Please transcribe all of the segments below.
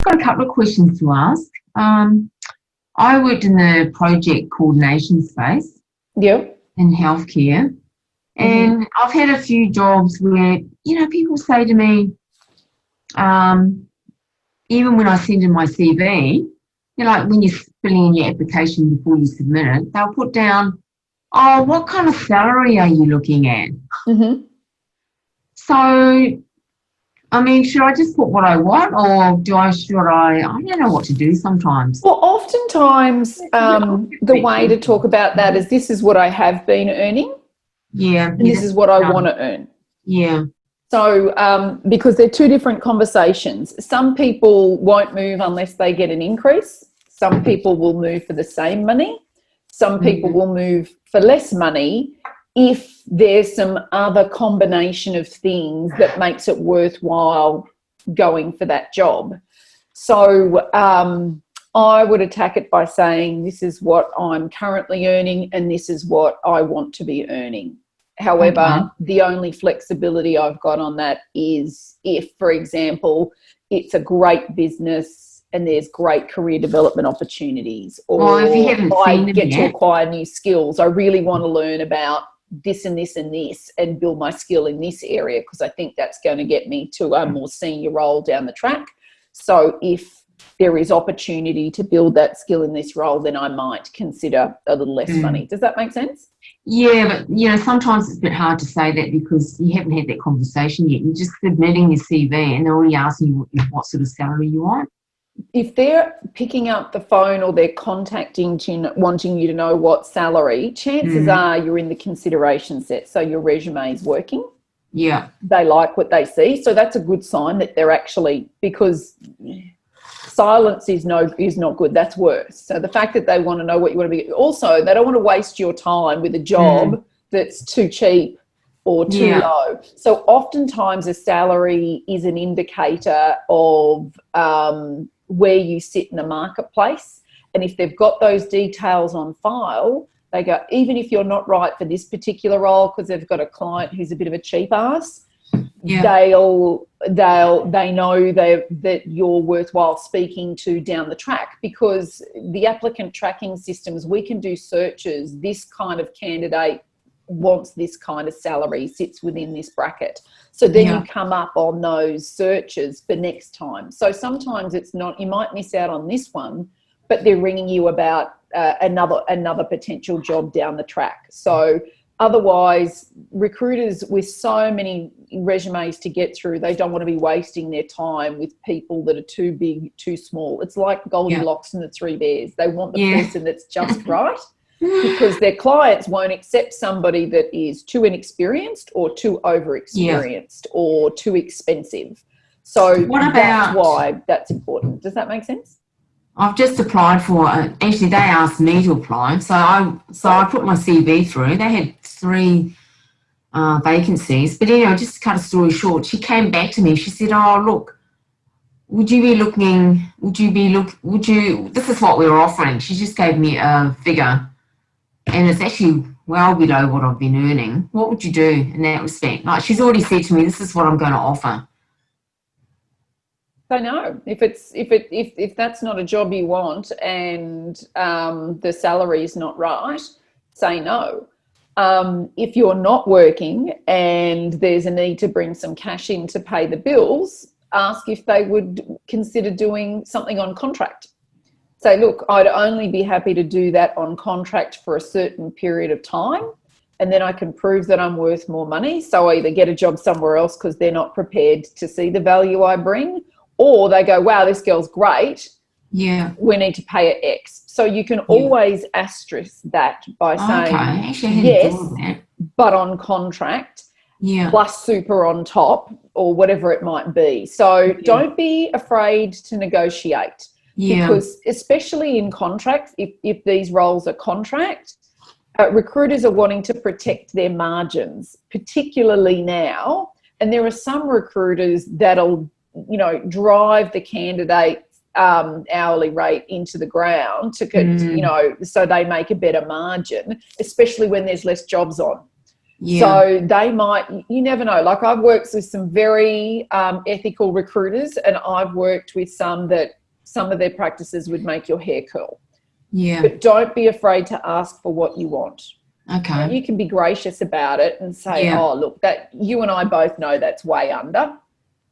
got a couple of questions to ask. I worked in the project coordination space Yep. in healthcare, and I've had a few jobs where, people say to me, even when I send in my CV, like when you're filling in your application before you submit it, they'll put down, oh, what kind of salary are you looking at? Mm-hmm. So, I mean, should I just put what I want, or I don't know what to do sometimes. Well, oftentimes the way to talk about that is, this is what I have been earning. Yeah. And this is what I want to earn. Yeah. So because they're two different conversations. Some people won't move unless they get an increase. Some people will move for the same money. Some people will move for less money if there's some other combination of things that makes it worthwhile going for that job. So I would attack it by saying, this is what I'm currently earning and this is what I want to be earning. However, the only flexibility I've got on that is if, for example, it's a great business and there's great career development opportunities, or if you haven't I seen get them to yet. acquire new skills. I really want to learn about this and this and this and build my skill in this area, because I think that's going to get me to a more senior role down the track. So if there is opportunity to build that skill in this role, then I might consider a little less money. Does that make sense? Yeah, but sometimes it's a bit hard to say that because you haven't had that conversation yet. You're just submitting your CV and they're already asking you what sort of salary you want. If they're picking up the phone or they're contacting you, wanting you to know what salary, chances are you're in the consideration set, so your resume is working. Yeah. They like what they see. So that's a good sign that they're actually, because silence is not good. That's worse. So the fact that they want to know what you want to be, also they don't want to waste your time with a job that's too cheap or too low. So oftentimes a salary is an indicator of where you sit in the marketplace. And if they've got those details on file, they go, even if you're not right for this particular role because they've got a client who's a bit of a cheap ass, they know that you're worthwhile speaking to down the track, because the applicant tracking systems, we can do searches. This kind of candidate wants this kind of salary, sits within this bracket. So then you come up on those searches for next time. So sometimes it's not, you might miss out on this one, but they're ringing you about another potential job down the track. So otherwise, recruiters with so many resumes to get through, they don't want to be wasting their time with people that are too big, too small. It's like Goldilocks and the Three Bears. They want the person that's just right, because their clients won't accept somebody that is too inexperienced or too overexperienced or too expensive. So that's why that's important. Does that make sense? I've just applied for, actually they asked me to apply. So I put my CV through. They had 3 vacancies. But anyway, just to cut a story short, she came back to me. She said, oh, look, this is what we're offering. She just gave me a figure. And it's actually well below what I've been earning. What would you do in that respect? Like, she's already said to me, this is what I'm going to offer. So no, if that's not a job you want and the salary is not right, say no. If you're not working and there's a need to bring some cash in to pay the bills, ask if they would consider doing something on contract. Say, look, I'd only be happy to do that on contract for a certain period of time, and then I can prove that I'm worth more money. So I either get a job somewhere else because they're not prepared to see the value I bring, or they go, wow, this girl's great. Yeah. We need to pay her X. So you can always asterisk that by saying, yes, but on contract, plus super on top, or whatever it might be. So don't be afraid to negotiate. Because especially in contracts, if these roles are contract, recruiters are wanting to protect their margins, particularly now. And there are some recruiters that'll, drive the candidate's hourly rate into the ground to, so they make a better margin, especially when there's less jobs on. Yeah. So they might, you never know. Like I've worked with some very ethical recruiters, and I've worked with some that some of their practices would make your hair curl. Yeah. But don't be afraid to ask for what you want. Okay. And you can be gracious about it and say, oh, look, that you and I both know that's way under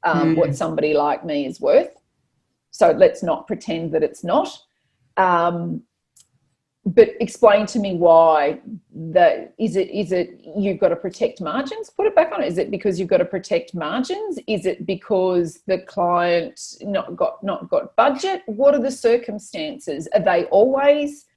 what somebody like me is worth. So let's not pretend that it's not. But explain to me why. Is it you've got to protect margins? Put it back on. Is it because you've got to protect margins? Is it because the client not got budget? What are the circumstances? Are they always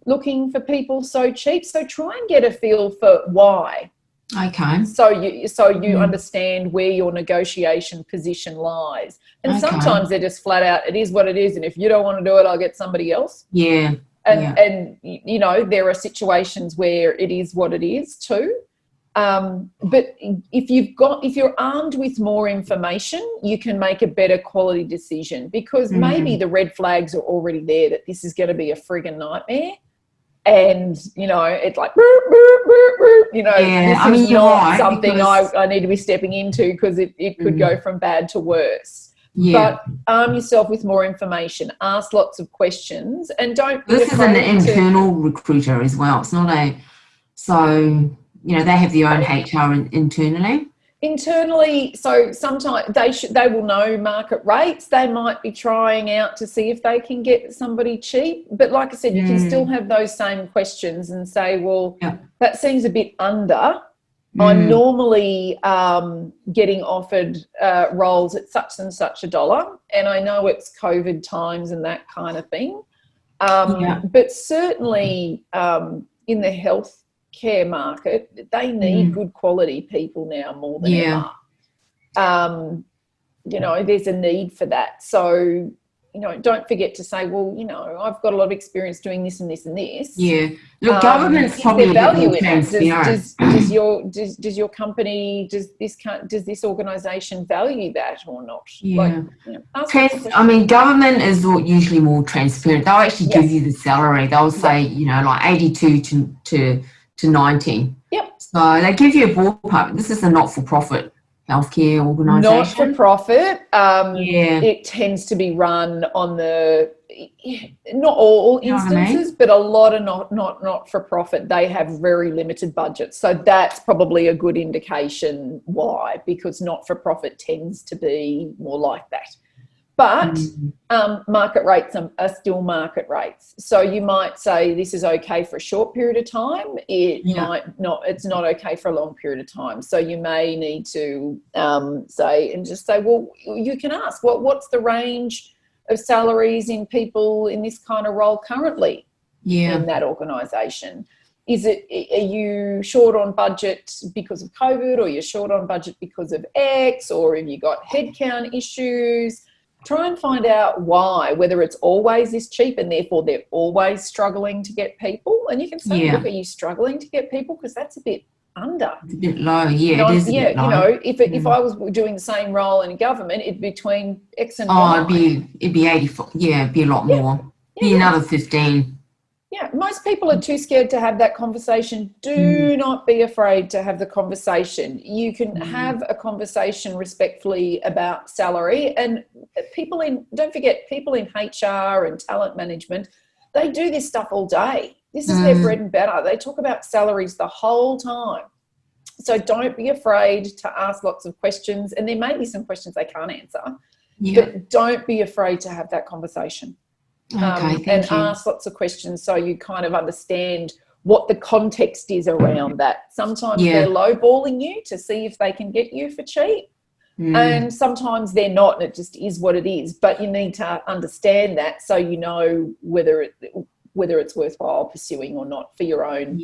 looking for people so cheap? So try and get a feel for why. Okay. So you understand where your negotiation position lies. And sometimes they're just flat out, it is what it is, and if you don't want to do it, I'll get somebody else. Yeah. And you know, there are situations where it is what it is too. But if you're armed with more information, you can make a better quality decision, because maybe the red flags are already there that this is going to be a friggin' nightmare. And, you know, it's like, boop, boop, boop, boop, you know, this is not something I need to be stepping into, because it could go from bad to worse. Yeah. But arm yourself with more information, ask lots of questions, and don't be This is an internal recruiter as well. It's not so, you know, they have their own HR internally. Internally, so sometimes they will know market rates. They might be trying out to see if they can get somebody cheap. But like I said, you can still have those same questions and say, well, that seems a bit under. I'm normally getting offered roles at such and such $1, and I know it's COVID times and that kind of thing. But certainly in the healthcare market, they need good quality people now more than ever. You know, there's a need for that. So, you know, don't forget to say, well, you know, I've got a lot of experience doing this and this and this. Yeah. Look, government's probably a bit more transparent. Does your company, does this organisation value that or not? Yeah. Like, you know, I mean, government is usually more transparent. They'll actually give you the salary. They'll say, you know, like 82 to 90. Yep. So they give you a ballpark. This is a not-for-profit healthcare organisation. Not for profit. It tends to be run on the, not all instances, but a lot of not for profit. They have very limited budgets, so that's probably a good indication why, because not for profit tends to be more like that. But market rates are still market rates. So you might say this is okay for a short period of time. It might not. It's not okay for a long period of time. So you may need to say, well, you can ask, what's the range of salaries in people in this kind of role currently in that organisation? Are you short on budget because of COVID, or you're short on budget because of X, or have you got headcount issues? Try and find out why, whether it's always this cheap and therefore they're always struggling to get people. And you can say, look, are you struggling to get people? Because that's a bit under. It's a bit low, it is a bit low. You know, if I was doing the same role in government, it'd be between X and Y. It'd be 84. Yeah, it'd be a lot more. Be another 15. Yeah, most people are too scared to have that conversation. Do not be afraid to have the conversation. You can have a conversation respectfully about salary, and don't forget, people in HR and talent management, they do this stuff all day. This is their bread and butter. They talk about salaries the whole time. So don't be afraid to ask lots of questions, and there may be some questions they can't answer, but don't be afraid to have that conversation. And ask lots of questions so you kind of understand what the context is around that. Sometimes they're lowballing you to see if they can get you for cheap, and sometimes they're not, and it just is what it is. But you need to understand that so you know whether it's worthwhile pursuing or not for your own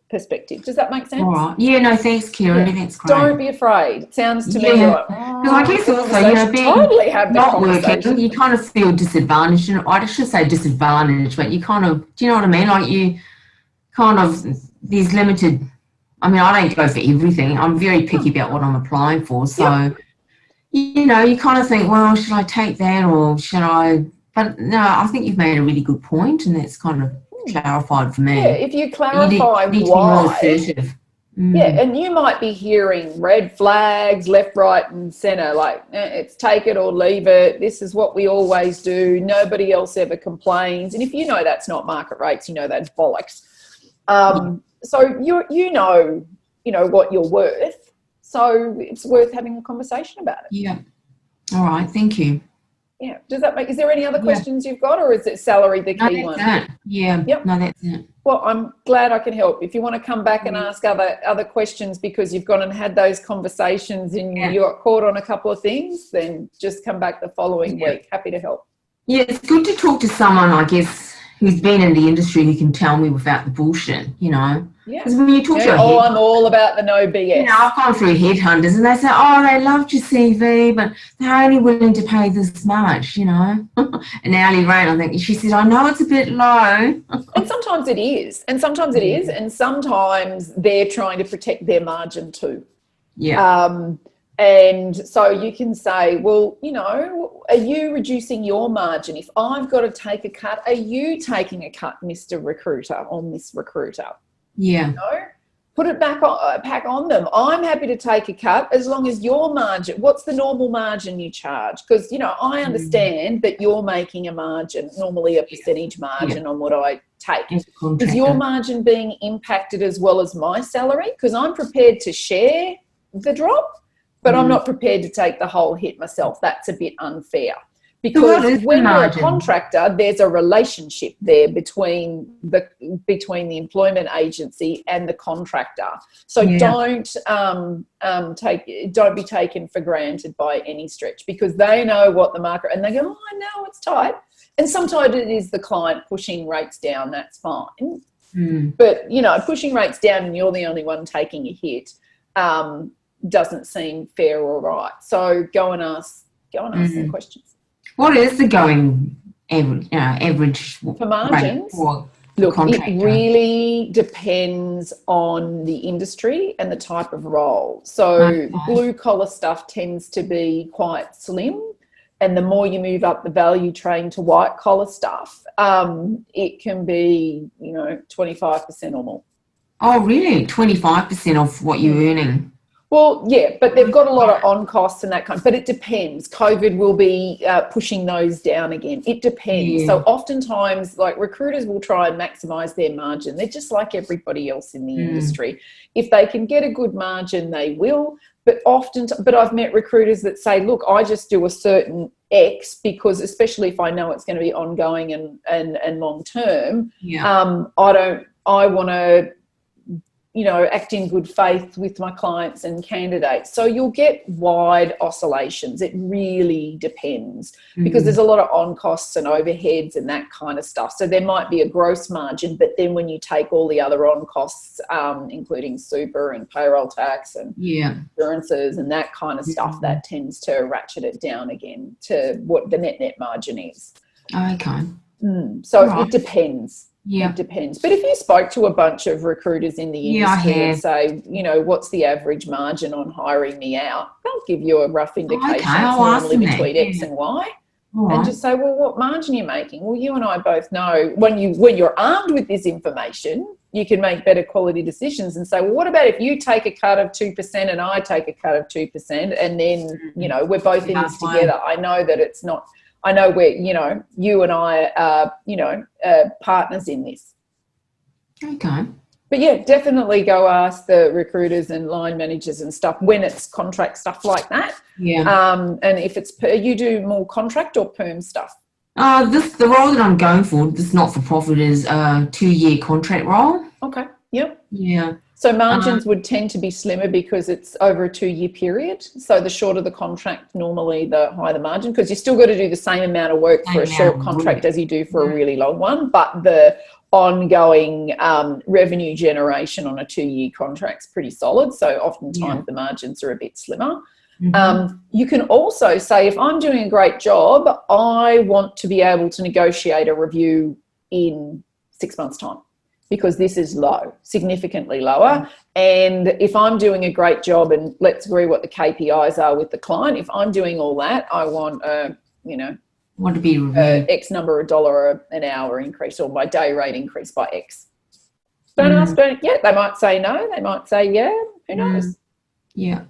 perspective. Does that make sense? All right. Yeah, no, thanks, Kira. That's great. Don't be afraid. It sounds to me like, because I guess also, you know, being totally have not working, you kind of feel disadvantaged. And I should say disadvantaged, but you kind of, do you know what I mean? Like you kind of, there's limited, I mean, I don't go for everything. I'm very picky about what I'm applying for. So, you know, you kind of think, well, should I take that or should I? But no, I think you've made a really good point, and that's kind of clarified for me. Yeah, if you clarify you need to be more assertive. Yeah, and you might be hearing red flags left, right, and centre, like it's take it or leave it. This is what we always do. Nobody else ever complains. And if you know that's not market rates, you know that's bollocks. So you know what you're worth. So it's worth having a conversation about it. Yeah. All right. Thank you. Yeah. Does that make? Is there any other questions you've got, or is it salary the key one? It. Yeah. Yep. No, that's it. Well, I'm glad I can help. If you want to come back and ask other questions because you've gone and had those conversations and you got caught on a couple of things, then just come back the following week. Happy to help. Yeah, it's good to talk to someone, I guess, who's been in the industry who can tell me without the bullshit, Yeah. Because when you talk to I'm all about the no BS. I've gone through headhunters and they say, oh, they loved your CV, but they're only willing to pay this much, An hourly rate. I think she said, I know it's a bit low. And sometimes it is. And sometimes it is. And sometimes they're trying to protect their margin too. Yeah. And so you can say, well, are you reducing your margin? If I've got to take a cut, are you taking a cut, Mr. Recruiter or Miss Recruiter? Yeah. Put it back on them. I'm happy to take a cut as long as your margin, what's the normal margin you charge? Because, I understand that you're making a margin, normally a percentage margin on what I take. Is your margin being impacted as well as my salary? Because I'm prepared to share the drop, but I'm not prepared to take the whole hit myself. That's a bit unfair. Because when you're a contractor, there's a relationship there between the employment agency and the contractor. So don't be taken for granted by any stretch, because they know what the market, and they go, oh, I know it's tight. And sometimes it is the client pushing rates down. That's fine. But pushing rates down and you're the only one taking a hit doesn't seem fair or right. So go and ask some questions. What is the going average for margins? Look, it really depends on the industry and the type of role. So blue collar stuff tends to be quite slim, and the more you move up the value chain to white collar stuff, it can be 25% or more. Oh, really? 25% of what you're earning? Well, yeah, but they've got a lot of on costs and that kind. But it depends. COVID will be pushing those down again. It depends. So oftentimes, like, recruiters will try and maximise their margin. They're just like everybody else in the industry. If they can get a good margin, they will. But I've met recruiters that say, look, I just do a certain X because, especially if I know it's going to be ongoing and long term, I want to act in good faith with my clients and candidates. So you'll get wide oscillations. It really depends because there's a lot of on costs and overheads and that kind of stuff. So there might be a gross margin, but then when you take all the other on costs, including super and payroll tax and insurances and that kind of stuff, that tends to ratchet it down again to what the net margin is. Okay. So it depends. Yeah. It depends. But if you spoke to a bunch of recruiters in the industry and say, what's the average margin on hiring me out, they'll give you a rough indication. It's normally between X and Y. And just say, well, what margin are you making? Well, you and I both know when you're armed with this information, you can make better quality decisions and say, well, what about if you take a cut of 2% and I take a cut of 2% and then, we're both in this together. I know that it's not... I know we're, you and I are, partners in this. Okay. But yeah, definitely go ask the recruiters and line managers and stuff when it's contract stuff like that. Yeah. And if it's you do more contract or perm stuff? The role that I'm going for, this not-for-profit, is a 2-year contract role. Okay. Yep. Yeah. So margins would tend to be slimmer because it's over a 2-year period. So the shorter the contract, normally the higher the margin, because you still got to do the same amount of work for a short contract as you do for a really long one. But the ongoing revenue generation on a 2-year contract is pretty solid. So oftentimes the margins are a bit slimmer. You can also say, if I'm doing a great job, I want to be able to negotiate a review in 6 months' time, because this is low, significantly lower. And if I'm doing a great job, and let's agree what the KPIs are with the client, if I'm doing all that, I want want to be reviewed. X number of dollar an hour increase, or my day rate increase by X. Don't ask, don't get. They might say no. They might say yeah. Who knows? Yeah.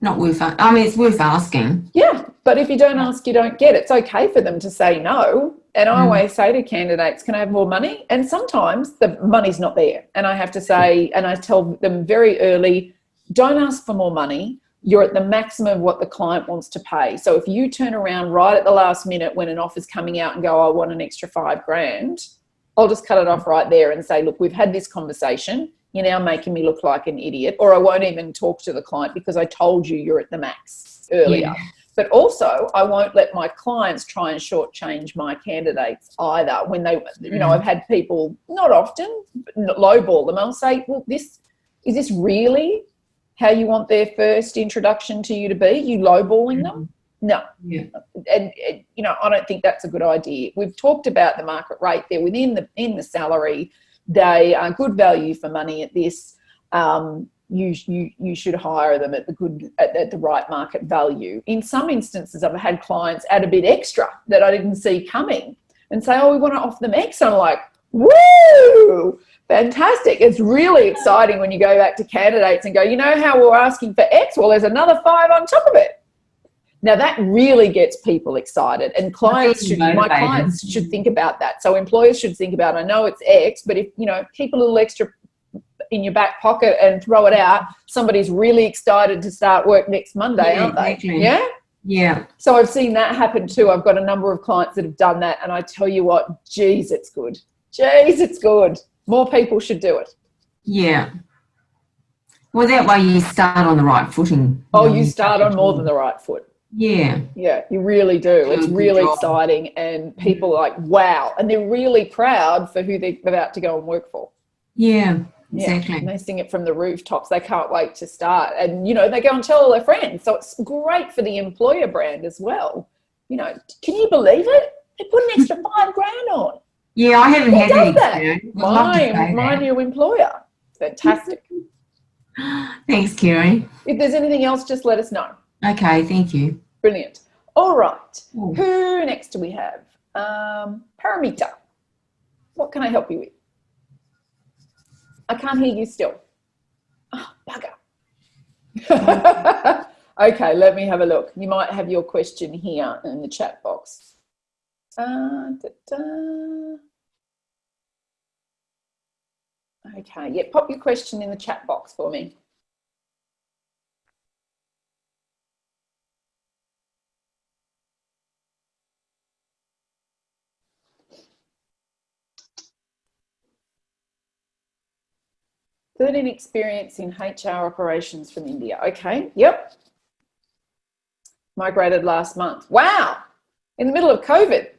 Not worth, I mean, it's worth asking. Yeah, but if you don't ask, you don't get. It's okay for them to say no. And I always say to candidates, can I have more money? And sometimes the money's not there. And I have to say, and I tell them very early, don't ask for more money. You're at the maximum of what the client wants to pay. So if you turn around right at the last minute when an offer's coming out and go, I want an extra $5,000, I'll just cut it off right there and say, look, we've had this conversation. You're now making me look like an idiot, or I won't even talk to the client because I told you you're at the max earlier. Yeah. But also, I won't let my clients try and shortchange my candidates either. When they, you know, I've had people, not often, lowball them. I'll say, well, is this really how you want their first introduction to you to be? You lowballing them? No. Yeah. And you know, I don't think that's a good idea. We've talked about the market rate. They're within the salary. They are good value for money at this. You should hire them at the right market value. In some instances, I've had clients add a bit extra that I didn't see coming and say, oh, we want to offer them X. And I'm like, woo, fantastic. It's really exciting when you go back to candidates and go, you know how we're asking for X? Well, there's another 5 on top of it. Now that really gets people excited, and my clients should think about that. So employers should think about, I know it's X, but if, you know, keep a little extra in your back pocket and throw it out. Somebody's really excited to start work next Monday, aren't they? Exactly. Yeah? Yeah. So I've seen that happen too. I've got a number of clients that have done that, and I tell you what, geez, it's good. Geez, it's good. More people should do it. Yeah. Well, that way you start on the right footing. You start on more than the right foot. Yeah. Yeah, you really do. It's really exciting, and people are like, wow. And they're really proud for who they're about to go and work for. Yeah, exactly. Yeah, and they sing it from the rooftops. They can't wait to start. And, you know, they go and tell all their friends. So it's great for the employer brand as well. You know, can you believe it? They put an extra $5,000 on. Yeah, I haven't had that experience. My new employer. Fantastic. Thanks, Kerry. If there's anything else, just let us know. Okay, thank you. Brilliant. All right. Who next do we have? Paramita. What can I help you with? I can't hear you still. Oh, bugger. Okay, let me have a look. You might have your question here in the chat box. Okay, yeah, pop your question in the chat box for me. "13 experience in HR operations from India." Okay, yep. Migrated last month. Wow, in the middle of COVID.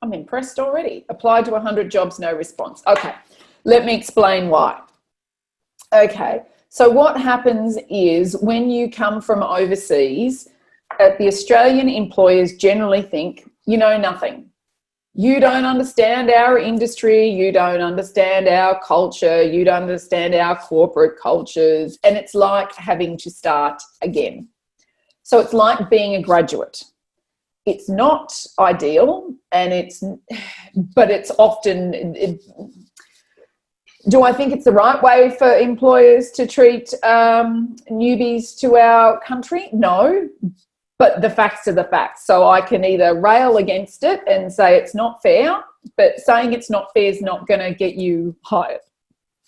I'm impressed already. Applied to 100 jobs, no response. Okay, let me explain why. Okay, so what happens is when you come from overseas, the Australian employers generally think, you know nothing. You don't understand our industry, you don't understand our culture, you don't understand our corporate cultures, and it's like having to start again. So it's like being a graduate. It's not ideal, but it's often, do I think it's the right way for employers to treat newbies to our country? No. But the facts are the facts. So I can either rail against it and say it's not fair, but saying it's not fair is not going to get you hired.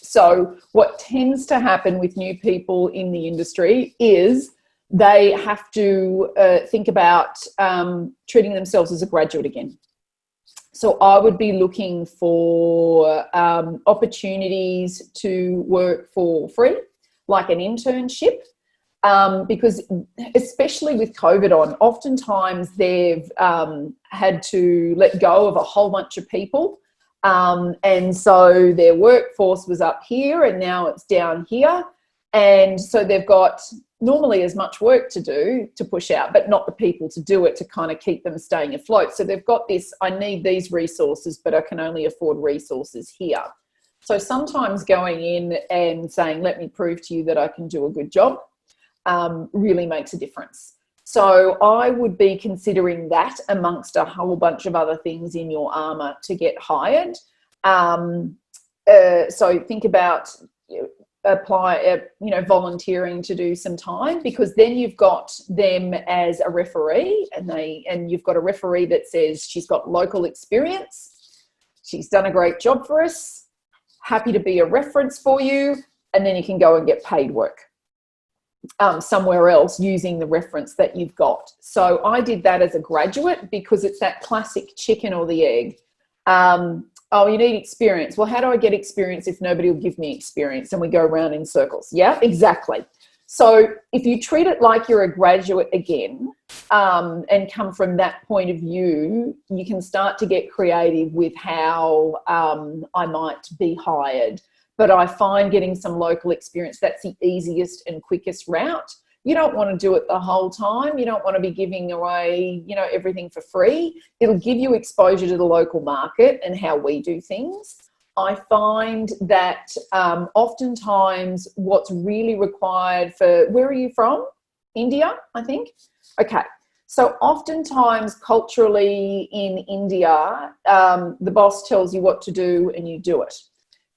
So what tends to happen with new people in the industry is they have to think about treating themselves as a graduate again. So I would be looking for opportunities to work for free, like an internship. Because especially with COVID on, oftentimes they've had to let go of a whole bunch of people. And so their workforce was up here and now it's down here. And so they've got normally as much work to do to push out, but not the people to do it to kind of keep them staying afloat. So they've got this, I need these resources, but I can only afford resources here. So sometimes going in and saying, let me prove to you that I can do a good job, really makes a difference. So I would be considering that amongst a whole bunch of other things in your armour to get hired. So think about volunteering to do some time, because then you've got them as a referee, and you've got a referee that says she's got local experience, she's done a great job for us, happy to be a reference for you, and then you can go and get paid work somewhere else using the reference that you've got. So I did that as a graduate because it's that classic chicken or the egg. Oh, you need experience. Well, how do I get experience if nobody will give me experience? And we go around in circles. Yeah, exactly. So if you treat it like you're a graduate again, and come from that point of view, you can start to get creative with how I might be hired. But I find getting some local experience, that's the easiest and quickest route. You don't want to do it the whole time. You don't want to be giving away, everything for free. It'll give you exposure to the local market and how we do things. I find that oftentimes what's really required for, where are you from? India, I think. Okay. So oftentimes culturally in India, the boss tells you what to do and you do it.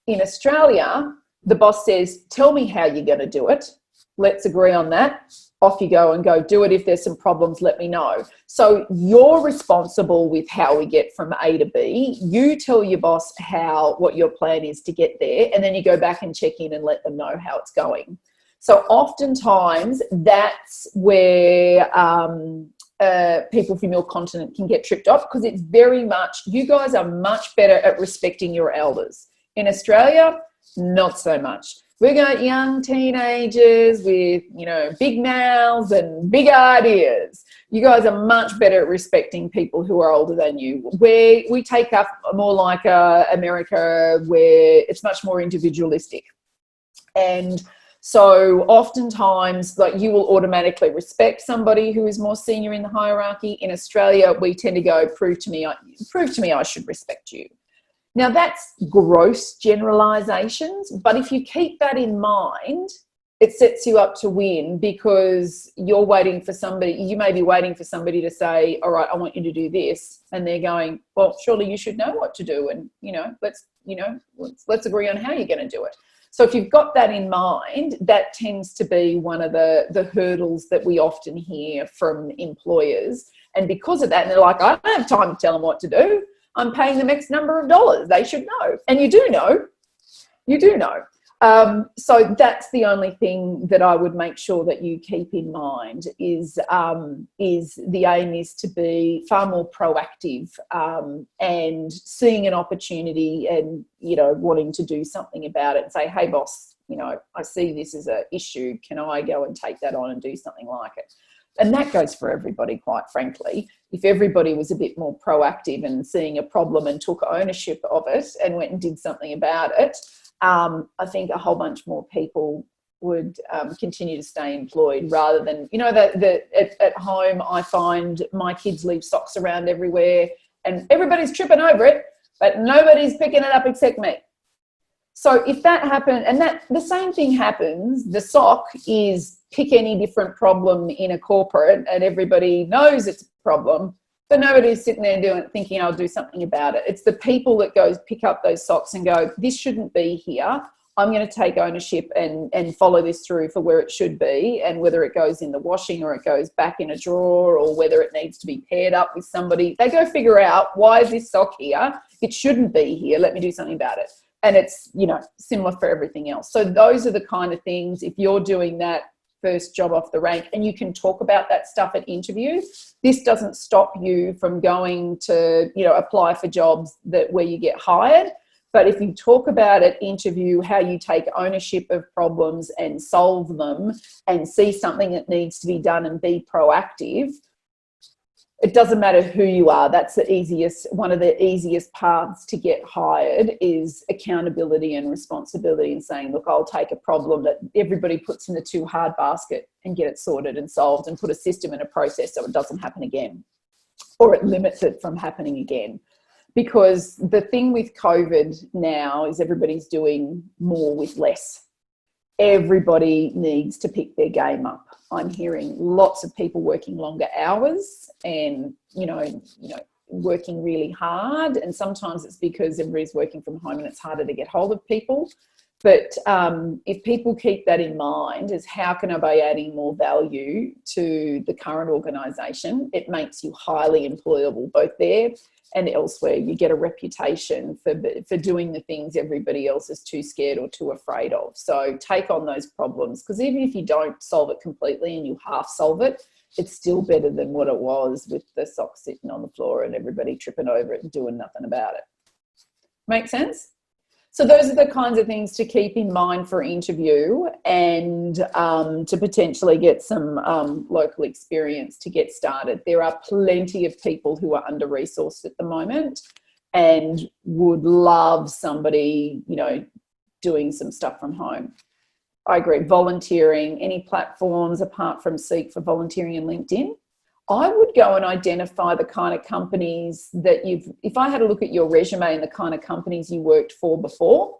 In Australia, the boss says, tell me how you're going to do it. Let's agree on that. Off you go and go do it. If there's some problems, let me know. So you're responsible with how we get from A to B. You tell your boss what your plan is to get there, and then you go back and check in and let them know how it's going. So oftentimes that's where people from your continent can get tripped up, because it's very much, you guys are much better at respecting your elders. In Australia, not so much. We've got young teenagers with, big mouths and big ideas. You guys are much better at respecting people who are older than you. Where we take up more like America, where it's much more individualistic. And so oftentimes, you will automatically respect somebody who is more senior in the hierarchy. In Australia, we tend to go, prove to me I should respect you. Now, that's gross generalizations, but if you keep that in mind, it sets you up to win, because you may be waiting for somebody to say, all right, I want you to do this. And they're going, well, surely you should know what to do. And, let's agree on how you're going to do it. So if you've got that in mind, that tends to be one of the hurdles that we often hear from employers. And because of that, and they're like, I don't have time to tell them what to do. I'm paying them X number of dollars. They should know. And you do know. So that's the only thing that I would make sure that you keep in mind is the aim is to be far more proactive and seeing an opportunity and, wanting to do something about it and say, hey, boss, I see this as an issue. Can I go and take that on and do something like it? And that goes for everybody, quite frankly. If everybody was a bit more proactive and seeing a problem and took ownership of it and went and did something about it, I think a whole bunch more people would continue to stay employed, rather than, at home, I find my kids leave socks around everywhere and everybody's tripping over it, but nobody's picking it up except me. So if that happened, and that the same thing happens, the sock is pick any different problem in a corporate and everybody knows it's a problem, but nobody's sitting there thinking I'll do something about it. It's the people that pick up those socks and go, this shouldn't be here. I'm going to take ownership and follow this through for where it should be, and whether it goes in the washing or it goes back in a drawer or whether it needs to be paired up with somebody. They go figure out, why is this sock here? It shouldn't be here. Let me do something about it. And it's, similar for everything else. So those are the kind of things, if you're doing that first job off the rank and you can talk about that stuff at interview, this doesn't stop you from going to, apply for jobs where you get hired. But if you talk about at interview how you take ownership of problems and solve them and see something that needs to be done and be proactive, it doesn't matter who you are. That's one of the easiest paths to get hired is accountability and responsibility, and saying, look, I'll take a problem that everybody puts in the too hard basket and get it sorted and solved and put a system and a process so it doesn't happen again, or it limits it from happening again. Because the thing with COVID now is everybody's doing more with less. everybody needs to pick their game up. I'm hearing lots of people working longer hours and, working really hard. And sometimes it's because everybody's working from home and it's harder to get hold of people. But if people keep that in mind, is how can I be adding more value to the current organisation? It makes you highly employable, both there and elsewhere. You get a reputation for doing the things everybody else is too scared or too afraid of. So take on those problems, because even if you don't solve it completely and you half solve it, it's still better than what it was with the socks sitting on the floor and everybody tripping over it and doing nothing about it. Make sense? So those are the kinds of things to keep in mind for interview, and to potentially get some local experience to get started. There are plenty of people who are under-resourced at the moment and would love somebody, doing some stuff from home. I agree. Volunteering, any platforms apart from Seek for volunteering and LinkedIn. I would go and identify the kind of companies that if I had a look at your resume and the kind of companies you worked for before,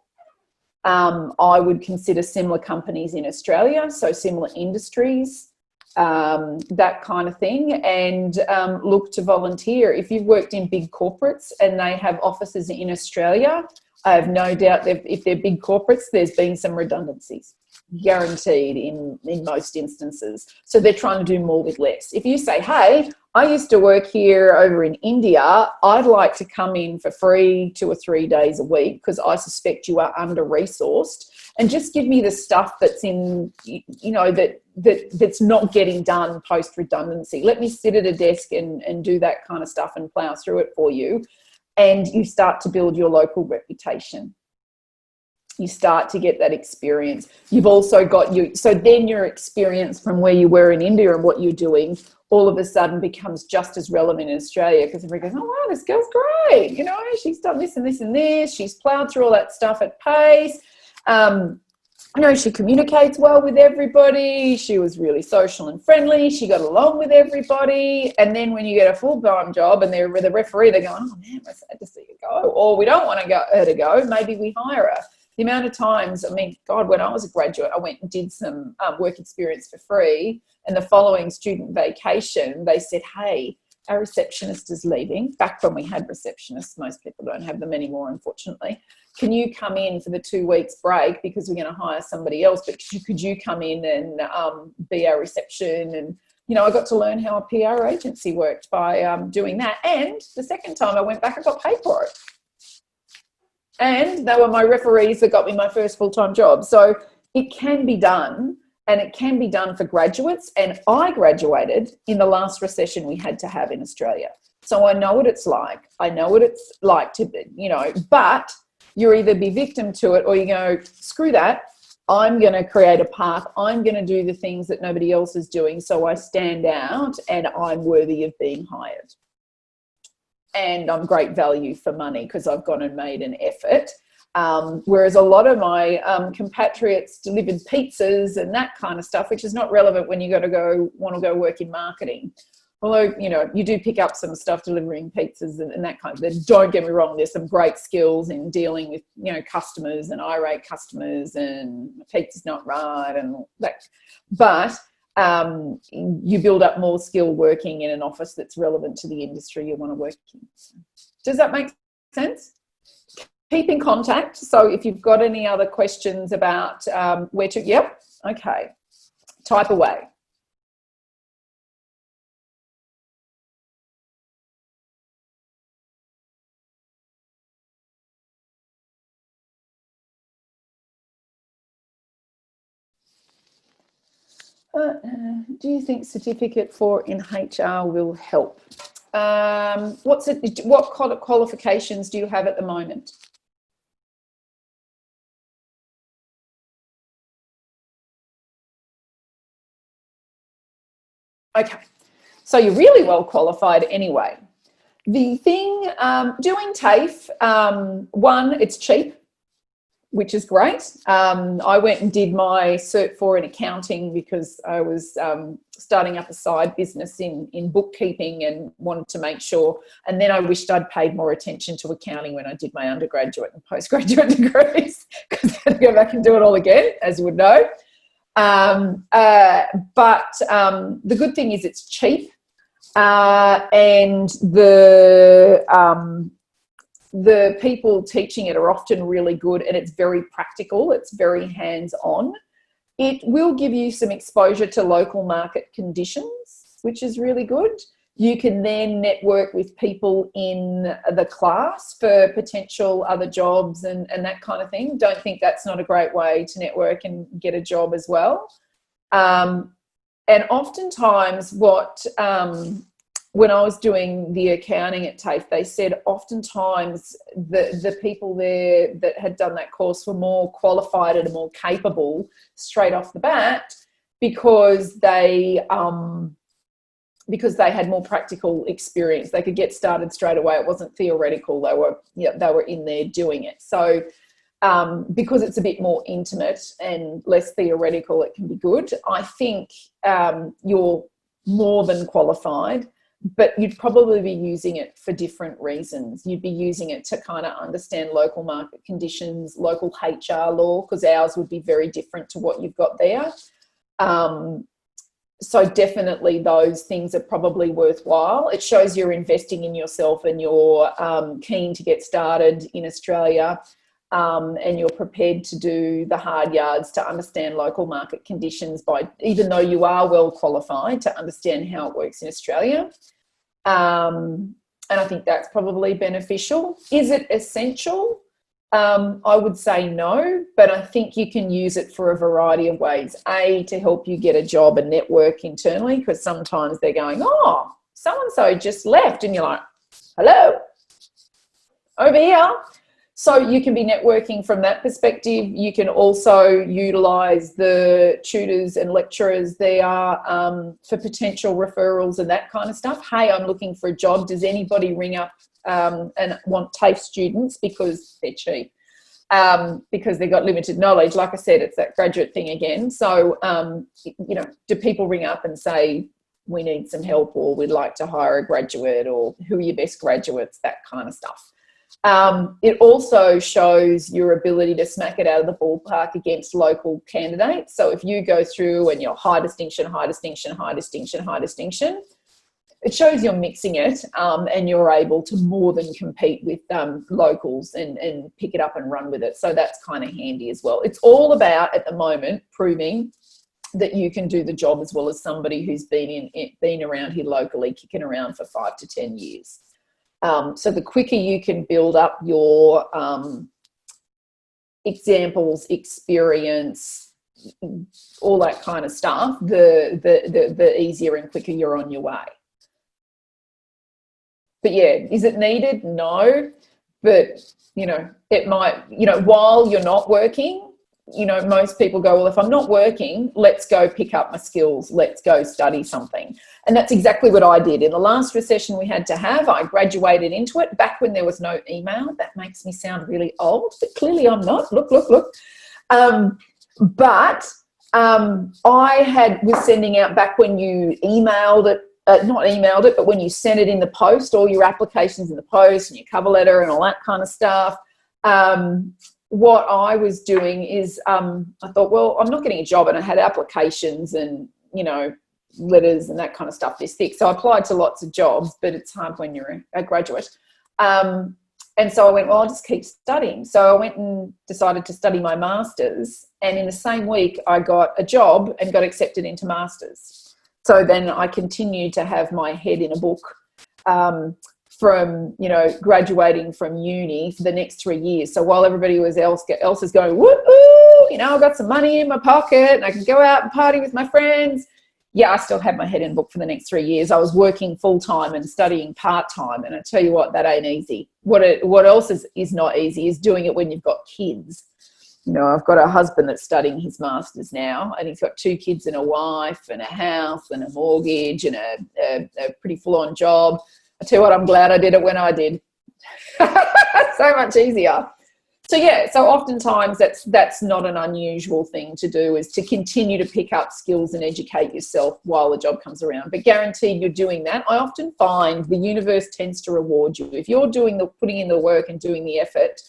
I would consider similar companies in Australia, so similar industries, that kind of thing, and look to volunteer. If you've worked in big corporates and they have offices in Australia, I have no doubt that if they're big corporates, there's been some redundancies. Guaranteed in most instances. So they're trying to do more with less. If you say, hey, I used to work here over in India, I'd like to come in for free 2 or 3 days a week because I suspect you are under-resourced, and just give me the stuff that's in, that's not getting done post-redundancy. Let me sit at a desk and do that kind of stuff and plow through it for you. And you start to build your local reputation. You start to get that experience. You've also got so then your experience from where you were in India and what you're doing all of a sudden becomes just as relevant in Australia, because everybody goes, oh wow, this girl's great. She's done this and this and this. She's plowed through all that stuff at pace. She communicates well with everybody. She was really social and friendly. She got along with everybody. And then when you get a full-time job and they're with a referee, they're going, oh man, we're sad to see you go. Or we don't want her to go. Maybe we hire her. The amount of times, when I was a graduate, I went and did some work experience for free, and the following student vacation, they said, hey, our receptionist is leaving. Back when we had receptionists, most people don't have them anymore, unfortunately. Can you come in for the 2 weeks break because we're going to hire somebody else, but could you come in and be our reception? And, I got to learn how a PR agency worked by doing that. And the second time I went back, I got paid for it. And they were my referees that got me my first full-time job. So it can be done, and it can be done for graduates. And I graduated in the last recession we had to have in Australia. So I know what it's like. I know what it's like to be, but you either be victim to it or you go, screw that. I'm going to create a path. I'm going to do the things that nobody else is doing. So I stand out and I'm worthy of being hired. And I'm great value for money because I've gone and made an effort. Whereas a lot of my compatriots delivered pizzas and that kind of stuff, which is not relevant when you want to go work in marketing. Although, you do pick up some stuff delivering pizzas and that kind of thing. Don't get me wrong, there's some great skills in dealing with, customers and irate customers and pizza's not right and that. But you build up more skill working in an office that's relevant to the industry you want to work in. Does that make sense? Keep in contact. So if you've got any other questions about where to, yep, okay, type away. Do you think certificate for in HR will help? What qualifications do you have at the moment? Okay, so you're really well qualified anyway. The thing, doing TAFE, one, it's cheap. which is great. I went and did my Cert 4 in accounting because I was starting up a side business in bookkeeping and wanted to make sure. And then I wished I'd paid more attention to accounting when I did my undergraduate and postgraduate degrees, because I had to go back and do it all again, as you would know. But the good thing is it's cheap, and the people teaching it are often really good, and it's very practical. It's very hands-on. It will give you some exposure to local market conditions, which is really good. You can then network with people in the class for potential other jobs and that kind of thing. Don't think that's not a great way to network and get a job as well. And oftentimes when I was doing the accounting at TAFE, they said oftentimes the people there that had done that course were more qualified and more capable straight off the bat because they had more practical experience. They could get started straight away. It wasn't theoretical. They were in there doing it. So because it's a bit more intimate and less theoretical, it can be good. I think you're more than qualified, but you'd probably be using it for different reasons. You'd be using it to kind of understand local market conditions, local HR law, because ours would be very different to what you've got there. So definitely those things are probably worthwhile. It shows you're investing in yourself and you're keen to get started in Australia, and you're prepared to do the hard yards to understand local market conditions, even though you are well qualified to understand how it works in Australia. And I think that's probably beneficial. Is it essential? I would say no, but I think you can use it for a variety of ways. A, to help you get a job and network internally, because sometimes they're going, oh, so-and-so just left, and you're like, hello, over here. So you can be networking from that perspective. You can also utilise the tutors and lecturers there for potential referrals and that kind of stuff. Hey, I'm looking for a job. Does anybody ring up and want TAFE students, because they're cheap, because they've got limited knowledge? Like I said, it's that graduate thing again. So, do people ring up and say, we need some help, or we'd like to hire a graduate, or who are your best graduates, that kind of stuff. It also shows your ability to smack it out of the ballpark against local candidates. So if you go through and you're high distinction, high distinction, high distinction, high distinction, it shows you're mixing it, and you're able to more than compete with locals and pick it up and run with it. So that's kind of handy as well. It's all about, at the moment, proving that you can do the job as well as somebody who's been around here locally, kicking around for 5 to 10 years. So the quicker you can build up your examples, experience, all that kind of stuff, the easier and quicker you're on your way. But yeah, is it needed? No. But, it might, while you're not working, most people go, well, if I'm not working, let's go pick up my skills. Let's go study something. And that's exactly what I did. In the last recession we had to have, I graduated into it back when there was no email. That makes me sound really old, but clearly I'm not. Look. But I was sending out, back when you emailed it, not emailed it, but when you sent it in the post, all your applications in the post and your cover letter and all that kind of stuff. What I was doing is I thought, well, I'm not getting a job, and I had applications and, letters and that kind of stuff this thick. So I applied to lots of jobs, but it's hard when you're a graduate. And so I went, well, I'll just keep studying. So I went and decided to study my master's, and in the same week I got a job and got accepted into master's. So then I continued to have my head in a book from, graduating from uni for the next 3 years. So while everybody else is going, woo-hoo, I've got some money in my pocket and I can go out and party with my friends. Yeah, I still had my head in a book for the next 3 years. I was working full-time and studying part-time. And I tell you what, that ain't easy. What else is not easy is doing it when you've got kids. I've got a husband that's studying his master's now, and he's got 2 kids and a wife and a house and a mortgage and a pretty full-on job. I tell you what, I'm glad I did it when I did. So much easier. So yeah, so oftentimes that's not an unusual thing to do, is to continue to pick up skills and educate yourself while the job comes around. But guaranteed you're doing that. I often find the universe tends to reward you. If you're putting in the work and doing the effort,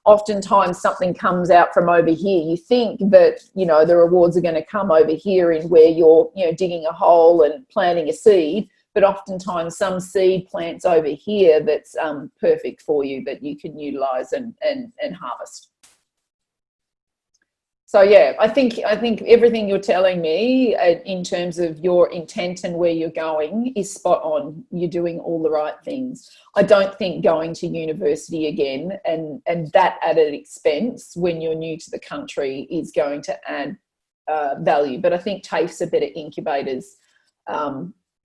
oftentimes something comes out from over here. You think that, you know, the rewards are going to come over here in where you're, you know, digging a hole and planting a seed. But oftentimes some seed plants over here that's perfect for you, that you can utilize and harvest. So yeah, I think everything you're telling me in terms of your intent and where you're going is spot on. You're doing all the right things. I don't think going to university again and that added expense when you're new to the country is going to add value. But I think TAFEs are better incubators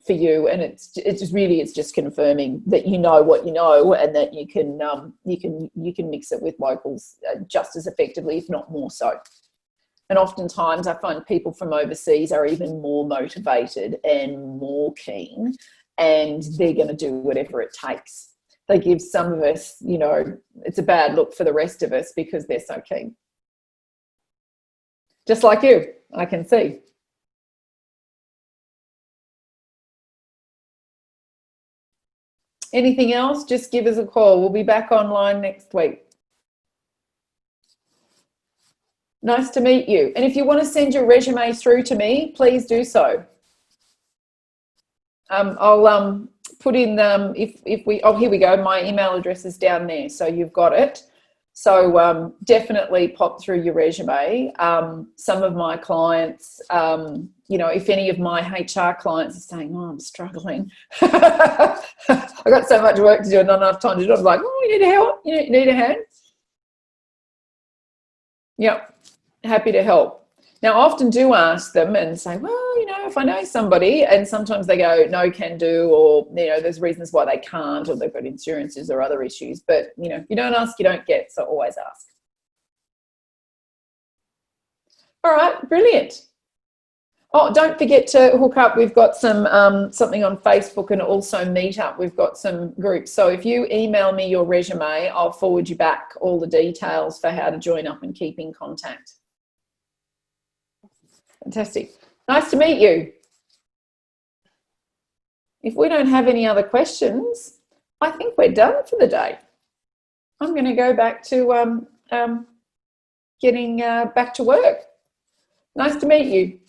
for you, and it's just confirming that you know what you know, and that you can mix it with locals just as effectively, if not more so. And oftentimes I find people from overseas are even more motivated and more keen, and they're going to do whatever it takes. They give some of us, you know, it's a bad look for the rest of us because they're so keen. Just like you, I can see. Anything else? Just give us a call. We'll be back online next week. Nice to meet you. And if you want to send your resume through to me, please do so. I'll put in, oh, here we go. My email address is down there, so you've got it. So definitely pop through your resume. Some of my clients, you know, if any of my HR clients are saying, oh, I'm struggling. I've got so much work to do and not enough time to do it. I'm like, oh, you need help? You need a hand? Yep, happy to help. Now, I often do ask them and say, well, you know, if I know somebody, and sometimes they go, no, can do, or, you know, there's reasons why they can't, or they've got insurances or other issues. But, you know, if you don't ask, you don't get, so always ask. All right, brilliant. Oh, don't forget to hook up. We've got some something on Facebook, and also Meetup. We've got some groups. So if you email me your resume, I'll forward you back all the details for how to join up and keep in contact. Fantastic. Nice to meet you. If we don't have any other questions, I think we're done for the day. I'm going to go back to getting back to work. Nice to meet you.